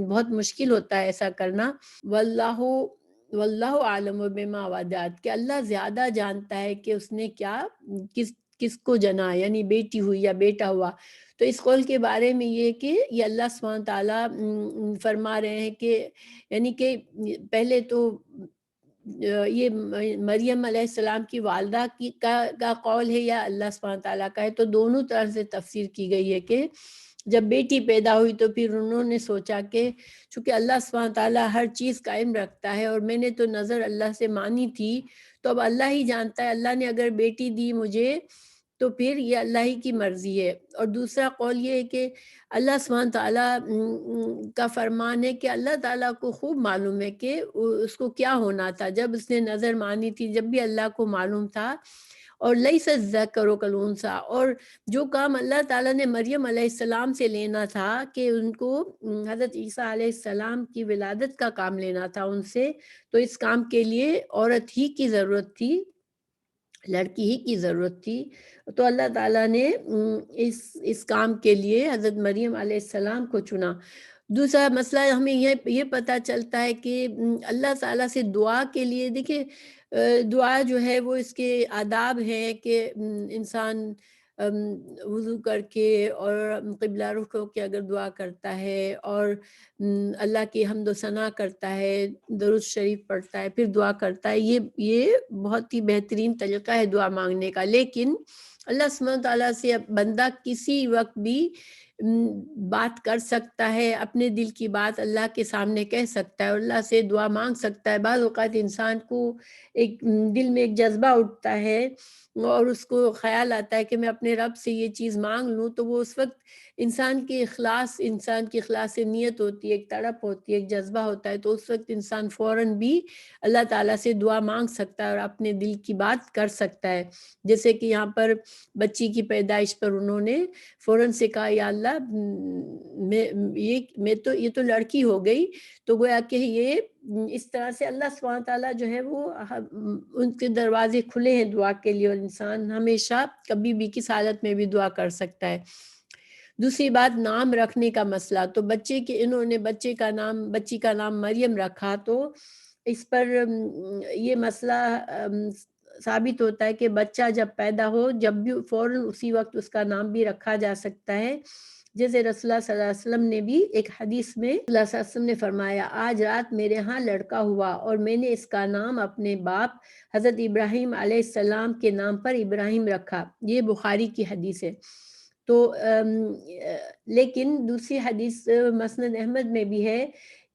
بہت مشکل ہوتا ہے ایسا کرنا۔ واللہ عالم بما ودعت، کہ اللہ زیادہ جانتا ہے کہ اس نے کیا کس کو جنا، یعنی بیٹی ہوئی یا بیٹا ہوا۔ تو اس قول کے بارے میں یہ کہ یہ اللہ سبحانہ تعالیٰ فرما رہے ہیں کہ یعنی کہ پہلے تو یہ مریم علیہ السلام کی والدہ کا قول ہے یا اللہ سبحانہ تعالیٰ کا ہے، تو دونوں طرح سے تفسیر کی گئی ہے کہ جب بیٹی پیدا ہوئی تو پھر انہوں نے سوچا کہ چونکہ اللہ سبحانہ تعالیٰ ہر چیز قائم رکھتا ہے اور میں نے تو نظر اللہ سے مانی تھی، تو اب اللہ ہی جانتا ہے، اللہ نے اگر بیٹی دی مجھے تو پھر یہ اللہ ہی کی مرضی ہے۔ اور دوسرا قول یہ ہے کہ اللہ سبحانہ تعالیٰ کا فرمان ہے کہ اللہ تعالیٰ کو خوب معلوم ہے کہ اس کو کیا ہونا تھا جب اس نے نظر مانی تھی، جب بھی اللہ کو معلوم تھا۔ اور لیس الذکر کالانثی، اور جو کام اللہ تعالیٰ نے مریم علیہ السلام سے لینا تھا کہ ان کو حضرت عیسیٰ علیہ السلام کی ولادت کا کام لینا تھا ان سے، تو اس کام کے لیے عورت ہی کی ضرورت تھی، لڑکی ہی کی ضرورت تھی، تو اللہ تعالیٰ نے اس کام کے لیے حضرت مریم علیہ السلام کو چنا۔ دوسرا مسئلہ ہمیں یہ پتہ چلتا ہے کہ اللہ تعالیٰ سے دعا کے لیے دیکھیں دعا جو ہے وہ اس کے آداب ہیں کہ انسان وضو کر کے اور قبلہ رخ ہو کے اگر دعا کرتا ہے اور اللہ کی حمد و ثنا کرتا ہے، درود شریف پڑھتا ہے، پھر دعا کرتا ہے، یہ بہت ہی بہترین طریقہ ہے دعا مانگنے کا۔ لیکن اللہ سبحانہ تعالیٰ سے بندہ کسی وقت بھی بات کر سکتا ہے، اپنے دل کی بات اللہ کے سامنے کہہ سکتا ہے اور اللہ سے دعا مانگ سکتا ہے۔ بعض اوقات انسان کو ایک دل میں ایک جذبہ اٹھتا ہے اور اس کو خیال آتا ہے کہ میں اپنے رب سے یہ چیز مانگ لوں، تو وہ اس وقت انسان کی اخلاص نیت ہوتی ہے، ایک تڑپ ہوتی ہے، ایک جذبہ ہوتا ہے، تو اس وقت انسان فوراً بھی اللہ تعالیٰ سے دعا مانگ سکتا ہے اور اپنے دل کی بات کر سکتا ہے۔ جیسے کہ یہاں پر بچی کی پیدائش پر انہوں نے فوراً سے کہا یا اللہ یہ تو لڑکی ہو گئی، تو گویا کہ یہ اس طرح سے اللہ سبحانہ تعالیٰ جو ہے وہ ان کے دروازے کھلے ہیں دعا کے لیے، اور انسان ہمیشہ کبھی بھی کس حالت میں بھی دعا کر سکتا ہے۔ دوسری بات نام رکھنے کا مسئلہ، تو انہوں نے بچی کا نام مریم رکھا، تو اس پر یہ مسئلہ ثابت ہوتا ہے کہ بچہ جب پیدا ہو جب بھی فوراً اسی وقت اس کا نام بھی رکھا جا سکتا ہے۔ جیسے رسول اللہ صلی اللہ علیہ وسلم نے بھی ایک حدیث میں اللہ صلی اللہ علیہ وسلم نے فرمایا آج رات میرے ہاں لڑکا ہوا اور میں نے اس کا نام اپنے باپ حضرت ابراہیم علیہ السلام کے نام پر ابراہیم رکھا، یہ بخاری کی حدیث ہے۔ تو لیکن دوسری حدیث مسند احمد میں بھی ہے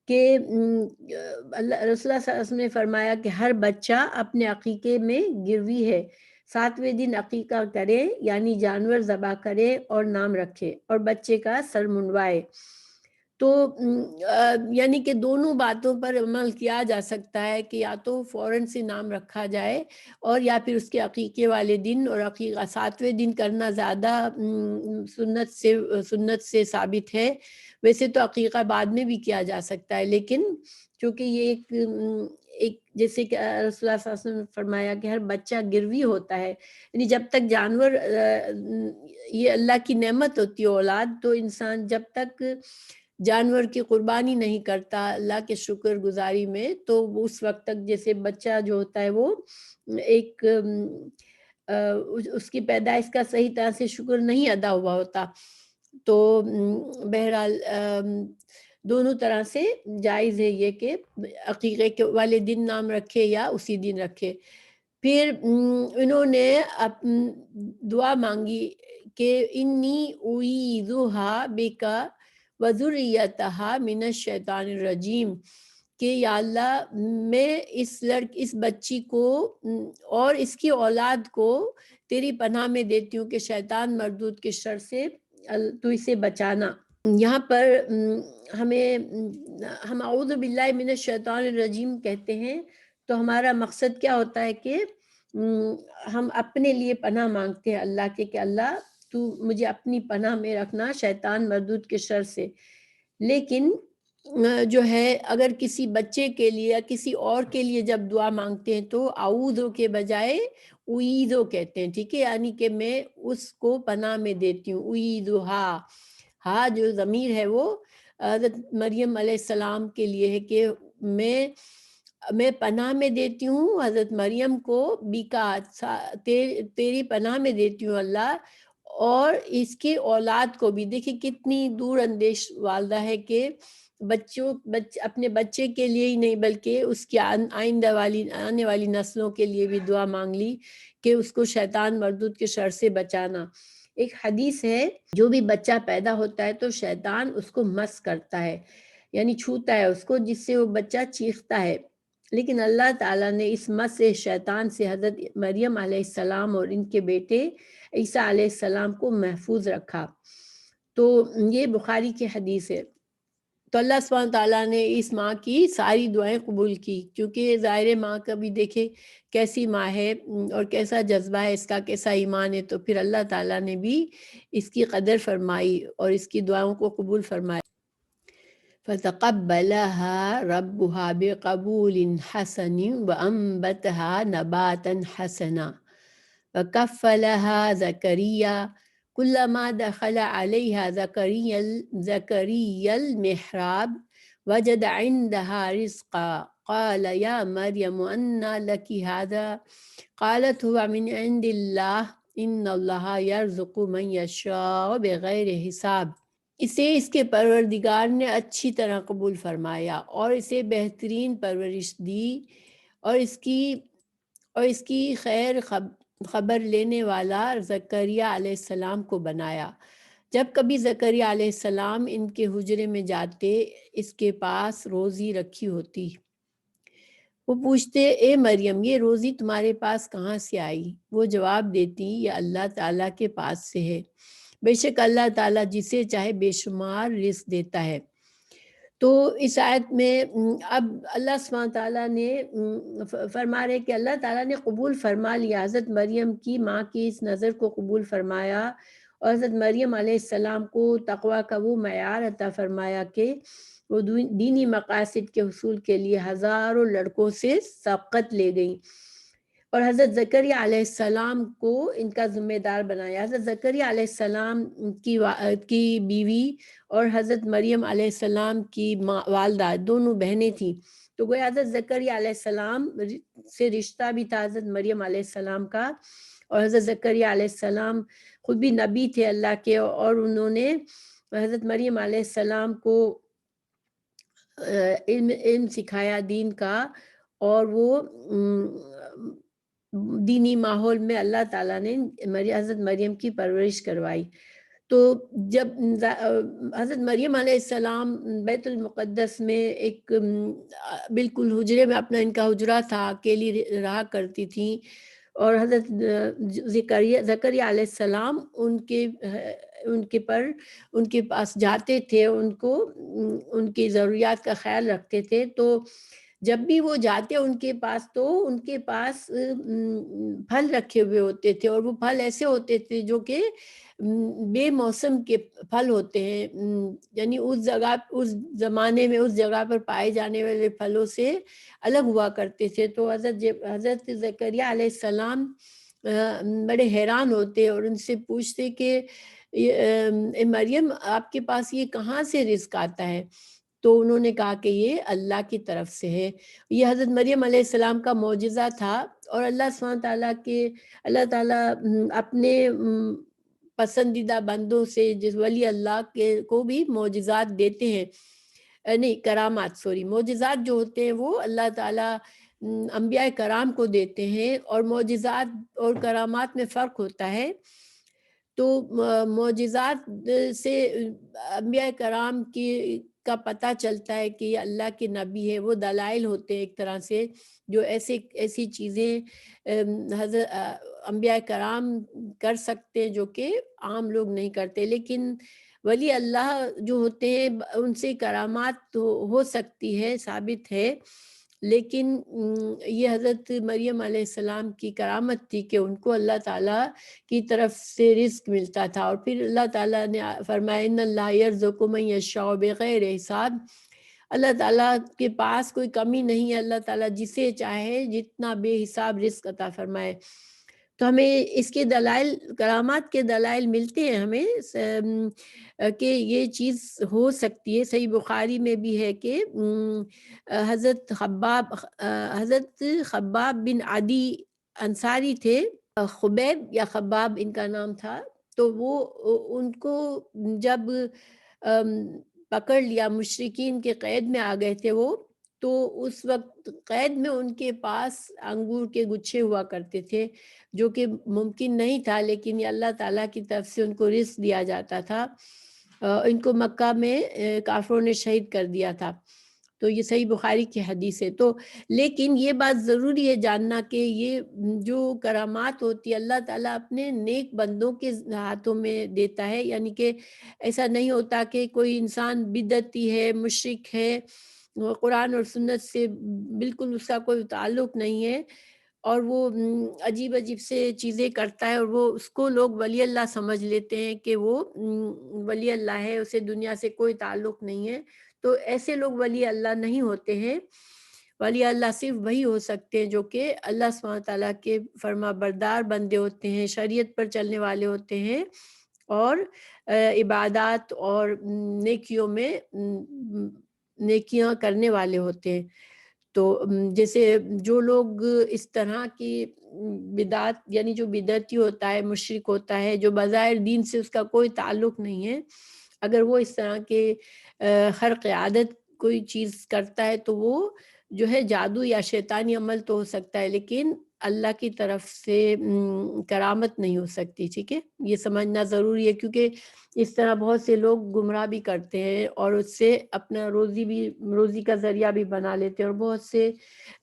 کہ رسول اللہ صلی اللہ علیہ وسلم نے فرمایا کہ ہر بچہ اپنے عقیقے میں گروی ہے، 7ویں دن عقیقہ کرے یعنی جانور ذبح کرے اور نام رکھے اور بچے کا سر منڈوائے۔ تو یعنی کہ دونوں باتوں پر عمل کیا جا سکتا ہے کہ یا تو فوراً سے نام رکھا جائے اور یا پھر اس کے عقیقے والے دن، اور عقیقہ 7ویں دن کرنا زیادہ سنت سے ثابت ہے۔ ویسے تو عقیقہ بعد میں بھی کیا جا سکتا ہے، لیکن چونکہ یہ ایک جیسے کہ رسول اللہ صلی اللہ علیہ وسلم نے فرمایا کہ ہر بچہ گروی ہوتا ہے، یعنی جب تک جانور یہ اللہ کی نعمت ہوتی ہے اولاد، تو انسان جب تک جانور کی قربانی نہیں کرتا اللہ کے شکر گزاری میں، تو اس وقت تک جیسے بچہ جو ہوتا ہے وہ ایک اس کی پیدائش کا صحیح طرح سے شکر نہیں ادا ہوا ہوتا. تو بہرحال دونوں طرح سے جائز ہے یہ کہ عقیقے کے والے دن نام رکھے یا اسی دن رکھے. پھر انہوں نے دعا مانگی کہ انی اعیذھا بک وذریتھا من الشیطان الرجیم، کہ یا اللہ میں اس بچی کو اور اس کی اولاد کو تیری پناہ میں دیتی ہوں کہ شیطان مردود کے شر سے تو اسے بچانا. یہاں پر ہم اعوذ باللہ من الشیطان الرجیم کہتے ہیں تو ہمارا مقصد کیا ہوتا ہے کہ ہم اپنے لیے پناہ مانگتے ہیں اللہ کے کہ اللہ تو مجھے اپنی پناہ میں رکھنا شیطان مردود کے شر سے. لیکن جو ہے اگر کسی بچے کے لیے یا کسی اور کے لیے جب دعا مانگتے ہیں تو اعوذ کے بجائے اعیذ کہتے ہیں، ٹھیک ہے، یعنی کہ میں اس کو پناہ میں دیتی ہوں. اعیذھا، ہاں جو ضمیر ہے وہ حضرت مریم علیہ السلام کے لیے ہے کہ میں پناہ میں دیتی ہوں حضرت مریم کو بیکا، تیری پناہ میں دیتی ہوں اللہ، اور اس کی اولاد کو بھی. دیکھیں کتنی دور اندیش والدہ ہے کہ اپنے بچے کے لیے ہی نہیں بلکہ اس کی آنے والی نسلوں کے لیے بھی دعا مانگ لی کہ اس کو شیطان مردود کے شر سے بچانا. ایک حدیث ہے جو بھی بچہ پیدا ہوتا ہے تو شیطان اس کو مس کرتا ہے، یعنی چھوتا ہے اس کو، جس سے وہ بچہ چیختا ہے. لیکن اللہ تعالیٰ نے اس مس شیطان سے حضرت مریم علیہ السلام اور ان کے بیٹے عیسیٰ علیہ السلام کو محفوظ رکھا. تو یہ بخاری کی حدیث ہے. تو اللہ سبحانہ تعالیٰ نے اس ماں کی ساری دعائیں قبول کی، کیونکہ ظاہر ماں کا بھی دیکھے کیسی ماں ہے اور کیسا جذبہ ہے اس کا، کیسا ایمان ہے. تو پھر اللہ تعالیٰ نے بھی اس کی قدر فرمائی اور اس کی دعاؤں کو قبول فرمایا. فَتَقَبَّلَهَا رَبُّهَا بِقَبُولٍ حَسَنٍ وَأَنبَتَهَا نَبَاتًا حَسَنًا وَكَفَّلَهَا زَكَرِيَّا كُلَّمَا دَخَلَ عَلَيْهَا زَكَرِيَّا الْمِحْرَابَ وَجَدَ عِندَهَا رِزْقًا قَالَ يَا مَرْيَمُ أَنَّى لَكِ هَذَا قَالَتْ هُوَ مِنْ عِندِ اللَّهِ إِنَّ اللَّهَ يَرْزُقُ مَنْ يَشَاءُ بِغَيْرِ حساب. اسے اس کے پروردگار نے اچھی طرح قبول فرمایا اور اسے بہترین پرورش دی اور اس کی خیر خبر لینے والا زکریا علیہ السلام کو بنایا. جب کبھی زکریا علیہ السلام ان کے حجرے میں جاتے اس کے پاس روزی رکھی ہوتی. وہ پوچھتے اے مریم یہ روزی تمہارے پاس کہاں سے آئی؟ وہ جواب دیتی یہ اللہ تعالیٰ کے پاس سے ہے، بے شک اللہ تعالیٰ جسے چاہے بے شمار رزق دیتا ہے. تو اس آیت میں اب اللہ سبحانہ تعالیٰ نے فرما رہے کہ اللہ تعالیٰ نے قبول فرما لیا حضرت مریم کی ماں کی اس نظر کو قبول فرمایا، اور حضرت مریم علیہ السلام کو تقویٰ کا وہ معیار عطا فرمایا کہ وہ دینی مقاصد کے حصول کے لیے ہزاروں لڑکوں سے سبقت لے گئیں، اور حضرت زکریا علیہ السلام کو ان کا ذمہ دار بنایا. حضرت زکریا علیہ السلام کی بیوی اور حضرت مریم علیہ السلام کی والدہ دونوں بہنیں تھیں، تو گویا حضرت زکریا علیہ السلام سے رشتہ بھی تھا حضرت مریم علیہ السلام کا، اور حضرت زکریا علیہ السلام خود بھی نبی تھے اللہ کے، اور انہوں نے حضرت مریم علیہ السلام کو علم سکھایا دین کا، اور وہ دینی ماحول میں اللہ تعالیٰ نے حضرت مریم کی پرورش کروائی. تو جب حضرت مریم علیہ السلام بیت المقدس میں ایک بالکل حجرے میں اپنا ان کا حجرہ تھا، اکیلی رہا کرتی تھیں، اور حضرت زکریا علیہ السلام ان کے پاس جاتے تھے، ان کی ضروریات کا خیال رکھتے تھے. تو جب بھی وہ جاتے ان کے پاس تو ان کے پاس پھل رکھے ہوئے ہوتے تھے، اور وہ پھل ایسے ہوتے تھے جو کہ بے موسم کے پھل ہوتے ہیں، یعنی اس زمانے میں اس جگہ پر پائے جانے والے پھلوں سے الگ ہوا کرتے تھے. تو حضرت زکریا علیہ السلام بڑے حیران ہوتے اور ان سے پوچھتے کہ مریم آپ کے پاس یہ کہاں سے رزق آتا ہے؟ تو انہوں نے کہا کہ یہ اللہ کی طرف سے ہے. یہ حضرت مریم علیہ السلام کا معجزہ تھا، اور اللہ سبحانہ تعالیٰ اللہ تعالیٰ اپنے پسندیدہ بندوں سے جس ولی اللہ کو بھی معجزات دیتے ہیں، نہیں کرامات، معجزات جو ہوتے ہیں وہ اللہ تعالیٰ انبیاء کرام کو دیتے ہیں، اور معجزات اور کرامات میں فرق ہوتا ہے. تو معجزات سے انبیاء کرام کا پتہ چلتا ہے کہ یہ اللہ کے نبی ہے. وہ دلائل ہوتے ہیں ایک طرح سے، جو ایسی چیزیں حضرت انبیاء کرام کر سکتے ہیں جو کہ عام لوگ نہیں کرتے. لیکن ولی اللہ جو ہوتے ہیں ان سے کرامات تو ہو سکتی ہے، ثابت ہے، لیکن یہ حضرت مریم علیہ السلام کی کرامت تھی کہ ان کو اللہ تعالیٰ کی طرف سے رزق ملتا تھا. اور پھر اللہ تعالیٰ نے فرمایا ان اللہ یرزق من یشاء بغیر حساب. اللہ تعالیٰ کے پاس کوئی کمی نہیں ہے، اللہ تعالیٰ جسے چاہے جتنا بے حساب رزق عطا فرمائے. تو ہمیں اس کے دلائل، کرامات کے دلائل ملتے ہیں ہمیں کہ یہ چیز ہو سکتی ہے. صحیح بخاری میں بھی ہے کہ حضرت خباب بن عدی انصاری تھے، خبیب یا خباب ان کا نام تھا. تو وہ ان کو جب پکڑ لیا، مشرکین کے قید میں آ گئے تھے وہ، تو اس وقت قید میں ان کے پاس انگور کے گچھے ہوا کرتے تھے، جو کہ ممکن نہیں تھا، لیکن یہ اللہ تعالیٰ کی طرف سے ان کو رزق دیا جاتا تھا. ان کو مکہ میں کافروں نے شہید کر دیا تھا. تو یہ صحیح بخاری کی حدیث ہے. تو لیکن یہ بات ضروری ہے جاننا کہ یہ جو کرامات ہوتی ہے اللہ تعالیٰ اپنے نیک بندوں کے ہاتھوں میں دیتا ہے. یعنی کہ ایسا نہیں ہوتا کہ کوئی انسان بدعتی ہے، مشرک ہے، قرآن اور سنت سے بالکل اس کا کوئی تعلق نہیں ہے، اور وہ عجیب سے چیزیں کرتا ہے، اور وہ اس کو لوگ ولی اللہ سمجھ لیتے ہیں کہ وہ ولی اللہ ہے، اسے دنیا سے کوئی تعلق نہیں ہے. تو ایسے لوگ ولی اللہ نہیں ہوتے ہیں. ولی اللہ صرف وہی ہو سکتے ہیں جو کہ اللہ سبحانہ تعالیٰ کے فرما بردار بندے ہوتے ہیں، شریعت پر چلنے والے ہوتے ہیں، اور عبادات اور نیکیوں میں نیکیاں کرنے والے ہوتے ہیں. تو جیسے جو لوگ اس طرح کی بدعت، یعنی جو بدعتی ہوتا ہے، مشرک ہوتا ہے، جو بظاہر دین سے اس کا کوئی تعلق نہیں ہے، اگر وہ اس طرح کے خرق عادت کوئی چیز کرتا ہے تو وہ جو ہے جادو یا شیطانی عمل تو ہو سکتا ہے، لیکن اللہ کی طرف سے کرامت نہیں ہو سکتی. ٹھیک ہے، یہ سمجھنا ضروری ہے، کیونکہ اس طرح بہت سے لوگ گمراہ بھی کرتے ہیں اور اس سے اپنا روزی کا ذریعہ بھی بنا لیتے ہیں. اور بہت سے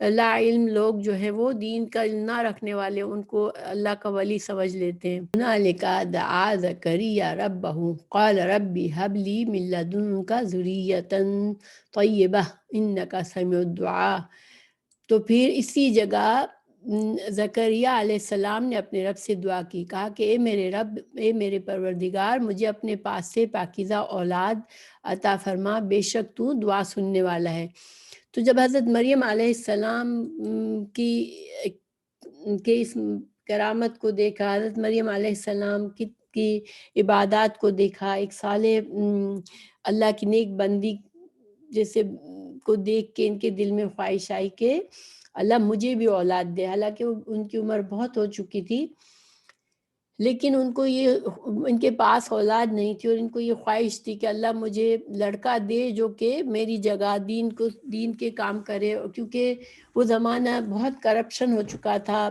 لا علم لوگ جو ہیں وہ دین کا علم نہ رکھنے والے ان کو اللہ کا ولی سمجھ لیتے ہیں. هنالک دعا زکریا ربہ قال ربی ہب لی من لدنک ذریۃ طیبہ انک سمیع الدعاء. تو پھر اسی جگہ زکریا علیہ السلام نے اپنے رب سے دعا کی، کہا کہ اے میرے رب، اے میرے پروردگار، مجھے اپنے پاس سے پاکیزہ اولاد عطا فرما، بے شک تو دعا سننے والا ہے. تو جب حضرت مریم علیہ السلام کی اس کرامت کو دیکھا، حضرت مریم علیہ السلام کی عبادات کو دیکھا، ایک صالح اللہ کی نیک بندی جیسے کو دیکھ کے ان کے دل میں خواہش آئی کہ اللہ مجھے بھی اولاد دے. حالانکہ ان کی عمر بہت ہو چکی تھی، لیکن ان کے پاس اولاد نہیں تھی، اور ان کو یہ خواہش تھی کہ اللہ مجھے لڑکا دے جو کہ میری جگہ دین کے کام کرے. کیونکہ وہ زمانہ بہت کرپشن ہو چکا تھا.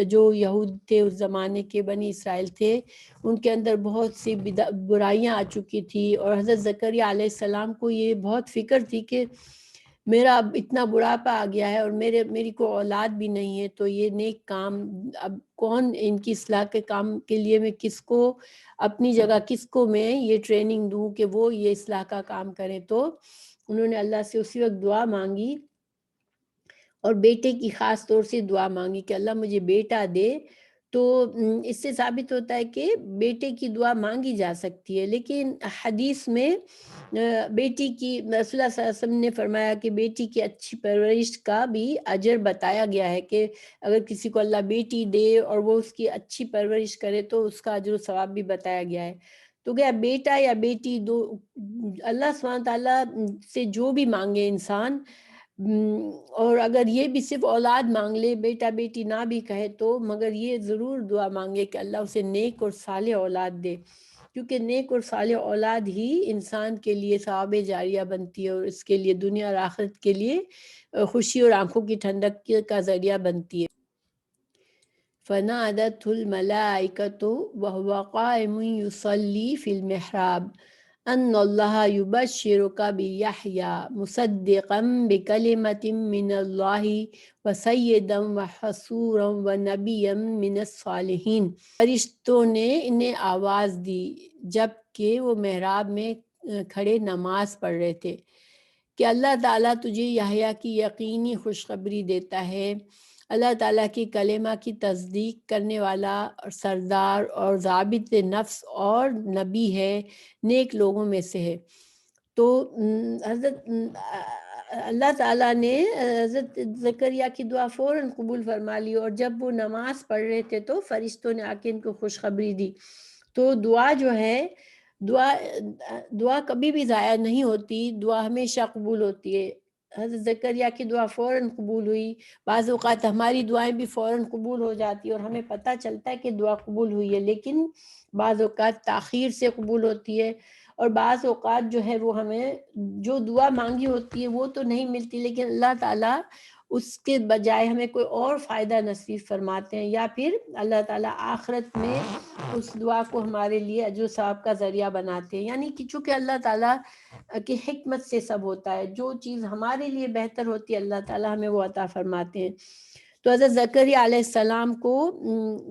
جو یہود تھے اس زمانے کے، بنی اسرائیل تھے، ان کے اندر بہت سی برائیاں آ چکی تھی. اور حضرت زکریا علیہ السلام کو یہ بہت فکر تھی کہ میرا اب اتنا بڑھاپا آ گیا ہے اور میری کو اولاد بھی نہیں ہے، تو یہ نیک کام اب کون ان کی اصلاح کے کام کے لیے میں کس کو اپنی جگہ کس کو میں یہ ٹریننگ دوں کہ وہ یہ اصلاح کا کام کرے. تو انہوں نے اللہ سے اسی وقت دعا مانگی، اور بیٹے کی خاص طور سے دعا مانگی کہ اللہ مجھے بیٹا دے. تو اس سے ثابت ہوتا ہے کہ بیٹے کی دعا مانگی جا سکتی ہے. لیکن حدیث میں بیٹی کی رسول اللہ صلی اللہ علیہ وسلم نے فرمایا کہ بیٹی کی اچھی پرورش کا بھی اجر بتایا گیا ہے، کہ اگر کسی کو اللہ بیٹی دے اور وہ اس کی اچھی پرورش کرے تو اس کا اجر و ثواب بھی بتایا گیا ہے. تو کیا بیٹا یا بیٹی دو، اللہ سبحانہ تعالیٰ سے جو بھی مانگے انسان، اور اگر یہ بھی صرف اولاد مانگ لے، بیٹا بیٹی نہ بھی کہے تو، مگر یہ ضرور دعا مانگے کہ اللہ اسے نیک اور صالح اولاد دے، کیونکہ نیک اور صالح اولاد ہی انسان کے لیے ثواب جاریہ بنتی ہے، اور اس کے لیے دنیا اور آخرت کے لیے خوشی اور آنکھوں کی ٹھنڈک کا ذریعہ بنتی ہے۔ فنادته الملائکۃ وهو قائم یصلی فی المحراب ان اللہ یبشرک بیحییٰ مصدقا بکلمۃ من اللہ وسیدا وحصورا ونبیا من الصالحین۔ فرشتوں نے انہیں آواز دی جب کہ وہ محراب میں کھڑے نماز پڑھ رہے تھے کہ اللہ تعالیٰ تجھے یحییٰ کی یقینی خوشخبری دیتا ہے، اللہ تعالیٰ کی کلمہ کی تصدیق کرنے والا اور سردار اور ضابط نفس اور نبی ہے، نیک لوگوں میں سے ہے۔ تو حضرت اللہ تعالیٰ نے حضرت زکریا کی دعا فوراً قبول فرما لی، اور جب وہ نماز پڑھ رہے تھے تو فرشتوں نے آ کے ان کو خوشخبری دی۔ تو دعا جو ہے، دعا کبھی بھی ضائع نہیں ہوتی، دعا ہمیشہ قبول ہوتی ہے۔ حضرت زکریا کی دعا فوراً قبول ہوئی، بعض اوقات ہماری دعائیں بھی فوراً قبول ہو جاتی ہیں اور ہمیں پتہ چلتا ہے کہ دعا قبول ہوئی ہے، لیکن بعض اوقات تاخیر سے قبول ہوتی ہے، اور بعض اوقات جو ہے وہ ہمیں جو دعا مانگی ہوتی ہے وہ تو نہیں ملتی، لیکن اللہ تعالیٰ اس کے بجائے ہمیں کوئی اور فائدہ نصیب فرماتے ہیں، یا پھر اللہ تعالیٰ آخرت میں اس دعا کو ہمارے لیے اجر و ثواب کا ذریعہ بناتے ہیں۔ یعنی کہ چونکہ اللہ تعالیٰ کی حکمت سے سب ہوتا ہے، جو چیز ہمارے لیے بہتر ہوتی ہے اللہ تعالیٰ ہمیں وہ عطا فرماتے ہیں۔ تو حضرت زکریا علیہ السلام کو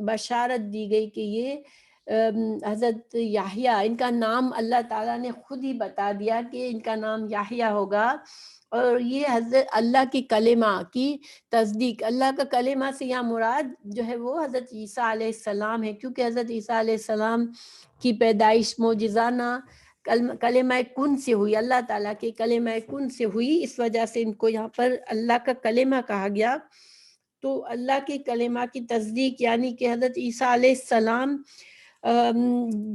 بشارت دی گئی کہ یہ حضرت یحییٰ، ان کا نام اللہ تعالیٰ نے خود ہی بتا دیا کہ ان کا نام یحییٰ ہوگا، اور یہ حضرت اللہ کی کلمہ کی تصدیق، اللہ کا کلمہ سے یہاں مراد جو ہے وہ حضرت عیسیٰ علیہ السلام ہے، کیونکہ حضرت عیسیٰ علیہ السلام کی پیدائش معجزانہ کلمہ کن سے ہوئی، اللہ تعالیٰ کے کلمہ کن سے ہوئی، اس وجہ سے ان کو یہاں پر اللہ کا کلمہ کہا گیا۔ تو اللہ کے کلمہ کی تصدیق یعنی کہ حضرت عیسیٰ علیہ السلام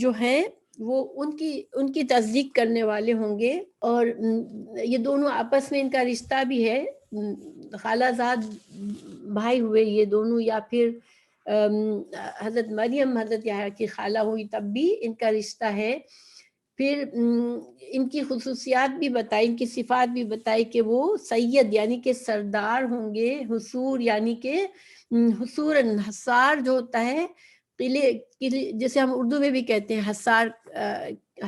جو ہیں وہ ان کی تصدیق کرنے والے ہوں گے، اور یہ دونوں آپس میں ان کا رشتہ بھی ہے، خالہ زاد بھائی ہوئے یہ دونوں، یا پھر حضرت مریم حضرت یحییٰ کی خالہ ہوئی تب بھی ان کا رشتہ ہے۔ پھر ان کی خصوصیات بھی بتائی، ان کی صفات بھی بتائی کہ وہ سید یعنی کہ سردار ہوں گے، حصور یعنی کہ حصوراً، حصار جو ہوتا ہے قلعے، جیسے ہم اردو میں بھی کہتے ہیں حصار،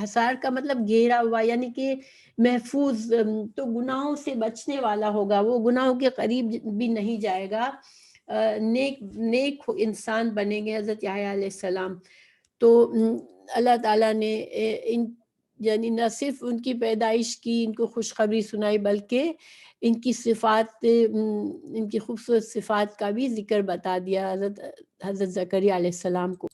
حصار کا مطلب گھیرا ہوا یعنی کہ محفوظ، تو گناہوں سے بچنے والا ہوگا، وہ گناہوں کے قریب بھی نہیں جائے گا، نیک انسان بنیں گے حضرت یحییٰ علیہ السلام۔ تو اللہ تعالیٰ نے یعنی نہ صرف ان کی پیدائش کی ان کو خوشخبری سنائی، بلکہ ان کی صفات، ان کی خوبصورت صفات کا بھی ذکر بتا دیا حضرت زکریا علیہ السلام کو۔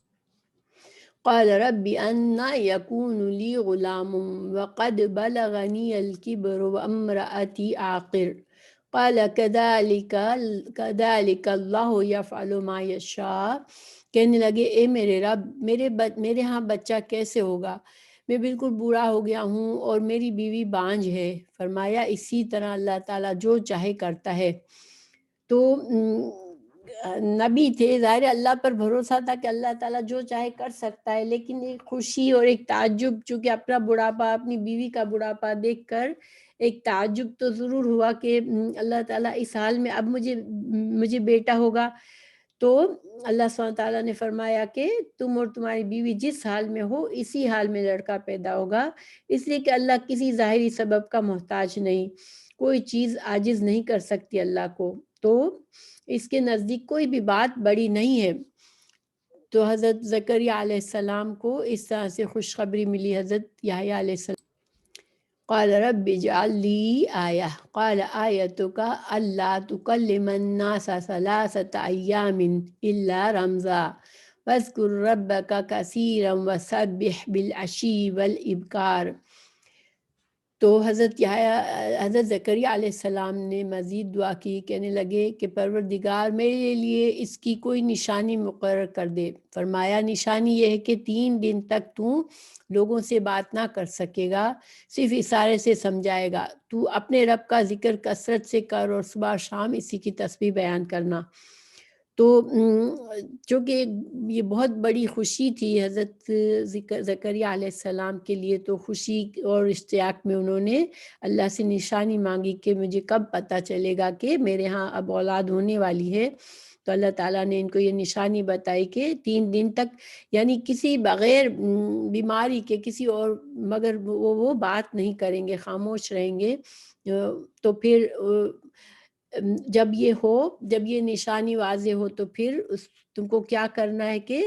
قال رب أنى يكون لي غلام وقد بلغني الكبر وامرأتي عاقر قال كذلك الله يفعل ما يشاء۔ کہنے لگے اے میرے رب، میرے ہاں بچہ کیسے ہوگا، میں بالکل بوڑھا ہو گیا ہوں اور میری بیوی بانجھ ہے۔ فرمایا اسی طرح اللہ تعالیٰ جو چاہے کرتا ہے۔ تو نبی تھے، ظاہر اللہ پر بھروسہ تھا کہ اللہ تعالیٰ جو چاہے کر سکتا ہے، لیکن ایک خوشی اور ایک تعجب، چونکہ اپنا بڑھاپا، اپنی بیوی کا بڑھاپا دیکھ کر ایک تعجب تو ضرور ہوا کہ اللہ تعالیٰ اس حال میں اب مجھے بیٹا ہوگا۔ تو اللہ سبحانہ تعالیٰ نے فرمایا کہ تم اور تمہاری بیوی جس حال میں ہو اسی حال میں لڑکا پیدا ہوگا، اس لیے کہ اللہ کسی ظاہری سبب کا محتاج نہیں، کوئی چیز عاجز نہیں کر سکتی اللہ کو، تو اس کے نزدیک کوئی بھی بات بڑی نہیں ہے۔ تو حضرت زکریا علیہ السلام کو اس طرح سے خوشخبری ملی حضرت یحییٰ علیہ السلام۔ قال رب اجعل لي آية قال آيتك ألا تكلم الناس 3 أيام إلا رمزا واذكر ربك كثيرا وسبح بالعشي والإبكار۔ تو حضرت زکریا علیہ السلام نے مزید دعا کی، کہنے لگے کہ پروردگار میرے لیے اس کی کوئی نشانی مقرر کر دے۔ فرمایا نشانی یہ ہے کہ 3 دن تک تو لوگوں سے بات نہ کر سکے گا، صرف اشارے سے سمجھائے گا۔ تو اپنے رب کا ذکر کثرت سے کر اور صبح شام اسی کی تسبیح بیان کرنا۔ تو چونکہ یہ بہت بڑی خوشی تھی حضرت زکریا علیہ السلام کے لیے، تو خوشی اور اشتیاق میں انہوں نے اللہ سے نشانی مانگی کہ مجھے کب پتہ چلے گا کہ میرے ہاں اب اولاد ہونے والی ہے۔ تو اللہ تعالیٰ نے ان کو یہ نشانی بتائی کہ 3 دن تک، یعنی کسی بغیر بیماری کے کسی اور، مگر وہ بات نہیں کریں گے، خاموش رہیں گے۔ تو پھر جب یہ نشانی واضح ہو تو پھر تم کو کیا کرنا ہے کہ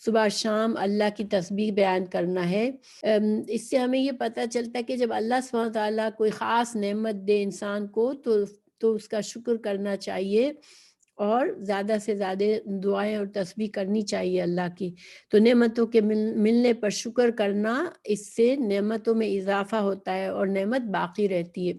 صبح شام اللہ کی تسبیح بیان کرنا ہے۔ اس سے ہمیں یہ پتہ چلتا ہے کہ جب اللہ سبحانہ تعالیٰ کوئی خاص نعمت دے انسان کو تو اس کا شکر کرنا چاہیے، اور زیادہ سے زیادہ دعائیں اور تسبیح کرنی چاہیے اللہ کی۔ تو نعمتوں کے ملنے پر شکر کرنا، اس سے نعمتوں میں اضافہ ہوتا ہے اور نعمت باقی رہتی ہے۔